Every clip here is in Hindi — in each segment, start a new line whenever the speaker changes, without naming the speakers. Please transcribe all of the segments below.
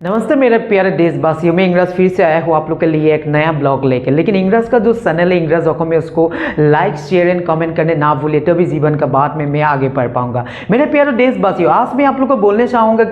नमस्ते मेरे प्यारे देशवासियों में इंग्रज फिर से आया हूँ आप लोग के लिए एक नया ब्लॉग लेके। लेकिन इंग्रज का जो चैनल है इंग्रज ऑको में उसको लाइक शेयर एंड कमेंट करने ना भूलिए, तो भी जीवन का बात में मैं आगे बढ़ पाऊंगा। मेरे प्यारे देशवासियों, आज मैं आप लोग को बोलने चाहूँगा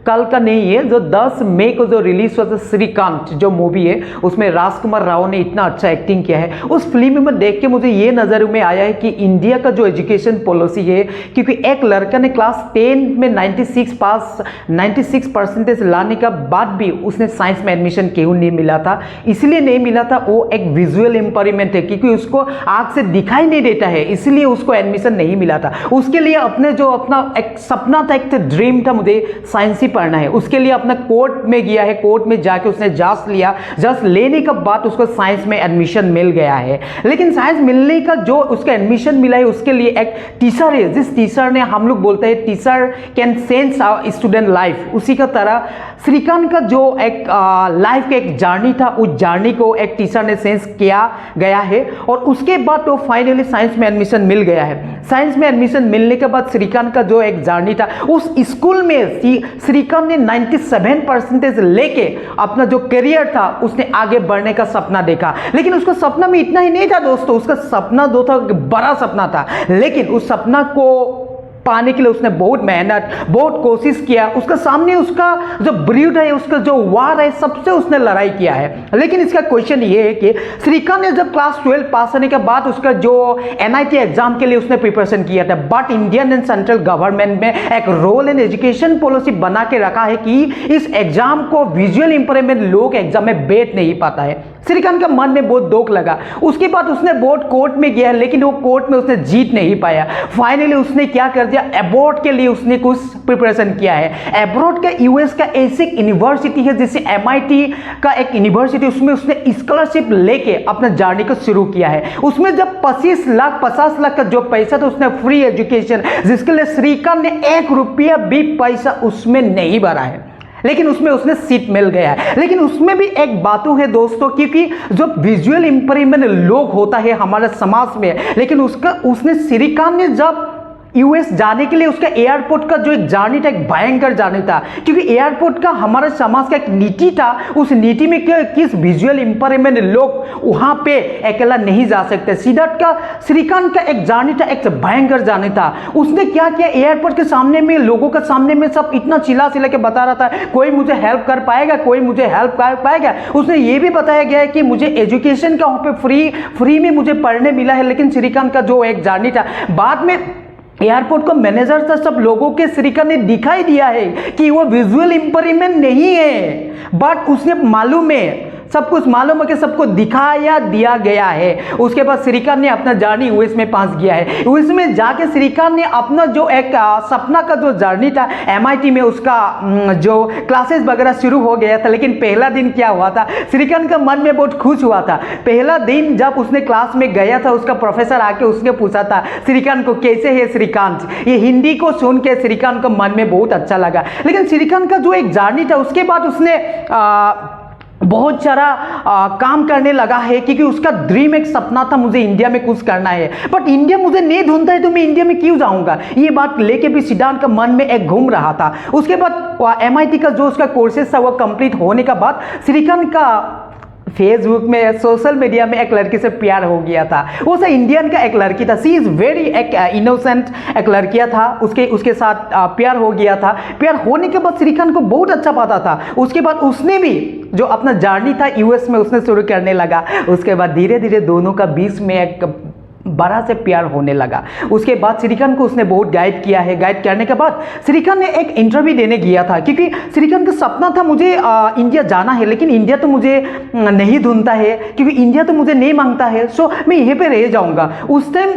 कल का नहीं है, जो 10 मई को जो रिलीज हुआ था श्रीकांत जो मूवी है, उसमें राजकुमार राव ने इतना अच्छा एक्टिंग किया है। उस फिल्म में देख के मुझे ये नज़र में आया है कि इंडिया का जो एजुकेशन पॉलिसी है, क्योंकि एक लड़का ने क्लास 10 में 96% लाने का बाद भी उसने साइंस में एडमिशन क्यों नहीं मिला था, इसलिए नहीं मिला था, वो एक विजुअल इंपेयरमेंट है, क्योंकि उसको आंख से दिखाई नहीं देता है, इसलिए उसको एडमिशन नहीं मिला था। उसके लिए अपने जो अपना एक सपना था, एक ड्रीम था, मुझे साइंस ही पढ़ना है, उसके लिए अपना कोर्ट में गया है, कोर्ट में जाके उसने जांच लिया, जांच लेने के बाद उसको साइंस में एडमिशन मिल गया है। लेकिन साइंस मिलने का जो उसका एडमिशन मिला है, उसके लिए एक टीचर है, जिस टीचर ने, हम लोग बोलते हैं teacher can change our student life, उसी का तरह श्रीकांत का जो एक लाइफ का एक जर्नी था, उस जर्नी को एक टीचर ने सेंस किया गया है, और उसके बाद तो फाइनली साइंस में एडमिशन मिल गया है। साइंस में एडमिशन मिलने के बाद श्रीकांत का जो एक जर्नी था, उस स्कूल में श्रीकांत ने 97% लेके अपना जो करियर था उसने आगे बढ़ने का सपना देखा। लेकिन उसका सपना में इतना ही नहीं था दोस्तों, उसका सपना जो था बड़ा सपना था, लेकिन उस सपना को पाने के लिए उसने बहुत मेहनत, बहुत कोशिश किया। उसका सामने उसका जो ब्रीड है, उसका जो वार है, सबसे उसने लड़ाई किया है। लेकिन इसका क्वेश्चन ये है कि श्रीकांत ने जब क्लास 12 पास होने के बाद उसका जो NIT एग्जाम के लिए उसने प्रिपरेशन किया था, but Indian and central government में एक रोल एंड एजुकेशन पॉलिसी बना के रखा है कि इस एग्जाम को विजुअल इंपेयरमेंट लोग एग्जाम में बैठ नहीं पाता है। श्रीकांत का मन में बहुत दुख लगा। उसके बाद उसने बोर्ड कोर्ट में गया, लेकिन वो कोर्ट में उसने जीत नहीं पाया। फाइनली उसने क्या कर दिया, अब्रॉड के लिए उसने कुछ प्रिपरेशन किया है। अब्रॉड का US का ऐसी यूनिवर्सिटी है जैसे MIT का एक यूनिवर्सिटी, उसमें उसने स्कॉलरशिप लेके अपना जर्नी को शुरू किया है। उसमें जब 50 लाख का जो पैसा था, उसने फ्री एजुकेशन, जिसके लिए श्रीकांत ने 1 रुपया भी पैसा उसमें नहीं भरा है, लेकिन उसमें उसने सीट मिल गया है। लेकिन उसमें भी एक बातों है दोस्तों, क्योंकि जो विजुअल इंपेयरमेंट लोग होता है हमारे समाज में, लेकिन उसने श्रीकांत ने जब US जाने के लिए उसका एयरपोर्ट का जो एक जर्नी था, एक भयंकर जर्नी था, क्योंकि एयरपोर्ट का हमारे समाज का एक नीति था। उस नीति में किस विजुअल इंपेयरमेंट लोग वहां पे अकेला नहीं जा सकते। श्रीकांत का एक जर्नी था, एक भयंकर जर्नी था। उसने क्या किया, एयरपोर्ट के सामने में, लोगों के सामने में सब इतना चिल्ला के बता रहा था, कोई मुझे हेल्प कर पाएगा, कोई मुझे हेल्प कर पाएगा। उसने ये भी बताया गया है कि मुझे एजुकेशन का वहां पे फ्री में मुझे पढ़ने मिला है। लेकिन श्रीकांत का जो एक जर्नी था, बाद में एयरपोर्ट का मैनेजर था, सब लोगों के श्रीकांत ने दिखाई दिया है कि वो विजुअल इंपेयरमेंट नहीं है, बट उसने मालूम है, सब कुछ मालूम है कि सबको दिखाया दिया गया है। उसके बाद श्रीकांत ने अपना जर्नी US में पास किया है। US में जाके श्रीकांत ने अपना जो एक सपना का जो जर्नी था, MIT में उसका जो क्लासेस वगैरह शुरू हो गया था। लेकिन पहला दिन क्या हुआ था, श्रीकांत का मन में बहुत खुश हुआ था। पहला दिन जब उसने क्लास में गया था, उसका प्रोफेसर आके उसने पूछा था श्रीकांत को, कैसे है श्रीकांत। ये हिंदी को सुन के श्रीकांत को मन में बहुत अच्छा लगा। लेकिन श्रीकांत का जो एक जर्नी था, उसके बाद उसने बहुत सारा काम करने लगा है, क्योंकि उसका ड्रीम, एक सपना था, मुझे इंडिया में कुछ करना है, बट इंडिया मुझे नहीं ढूंढता है, तो मैं इंडिया में क्यों जाऊंगा। ये बात लेके भी श्रीकांत का मन में एक घूम रहा था। उसके बाद MIT का जो उसका कोर्सेस था वो कंप्लीट होने के बाद श्रीकांत का फेसबुक में, सोशल मीडिया में एक लड़की से प्यार हो गया था। वो से इंडियन का एक लड़की था, सी इज वेरी एक इनोसेंट एक लड़किया था, उसके साथ प्यार हो गया था। प्यार होने के बाद श्रीकांत को बहुत अच्छा पता था। उसके बाद उसने भी जो अपना जर्नी था US में उसने शुरू करने लगा। उसके बाद धीरे धीरे दोनों का बीच में एक बड़ा से प्यार होने लगा। उसके बाद श्रीकांत को उसने बहुत गाइड किया है। गाइड करने के बाद श्रीकांत ने एक इंटरव्यू देने गया था, क्योंकि श्रीकांत का सपना था मुझे इंडिया जाना है, लेकिन इंडिया तो मुझे नहीं ढूंढता है, क्योंकि इंडिया तो मुझे नहीं मांगता है, सो मैं यहीं पे रह जाऊंगा। उस टाइम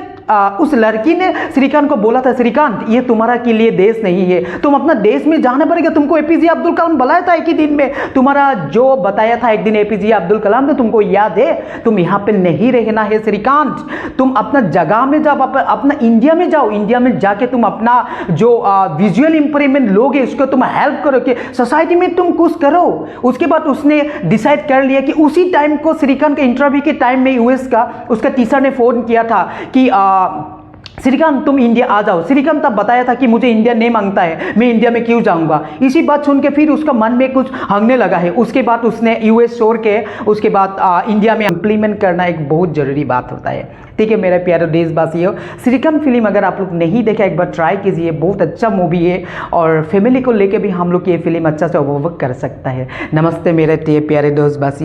उस लड़की ने श्रीकांत को बोला था, श्रीकांत ये तुम्हारा के लिए देश नहीं है, तुम अपना देश में जाना पड़ेगा। तुमको APJ अब्दुल कलाम बुलाया था एक ही दिन में, तुम्हारा जो बताया था एक दिन APJ अब्दुल कलाम ने, तुमको याद है, तुम यहाँ पे नहीं रहना है श्रीकांत, तुम अपना जगह में जाओ, अपना इंडिया में जाओ। इंडिया में जाके तुम अपना जो विजुअल इंपेयरमेंट लोग है उसको तुम हेल्प करो, कि सोसाइटी में तुम कुछ करो। उसके बाद उसने डिसाइड कर लिया कि उसी टाइम को श्रीकांत के इंटरव्यू के टाइम में US का उसका टीचर ने फोन किया था कि श्रीकांत तुम इंडिया आ जाओ। श्रीकांत तब बताया था कि मुझे इंडिया नहीं मांगता है, मैं इंडिया में क्यों जाऊंगा। इसी बात सुन के फिर उसका मन में कुछ हंगने लगा है। उसके बाद उसने यूएस छोड़ के उसके बाद इंडिया में इम्प्लीमेंट करना एक बहुत ज़रूरी बात होता है। ठीक है मेरे प्यारे देशवासियों, श्रीकांत फिल्म अगर आप लोग नहीं देखा एक बार ट्राई कीजिए, बहुत अच्छा मूवी है और फैमिली को लेके भी हम लोग ये फिल्म अच्छा से उपभोग कर सकता है। नमस्ते मेरे प्यारे देशवासी।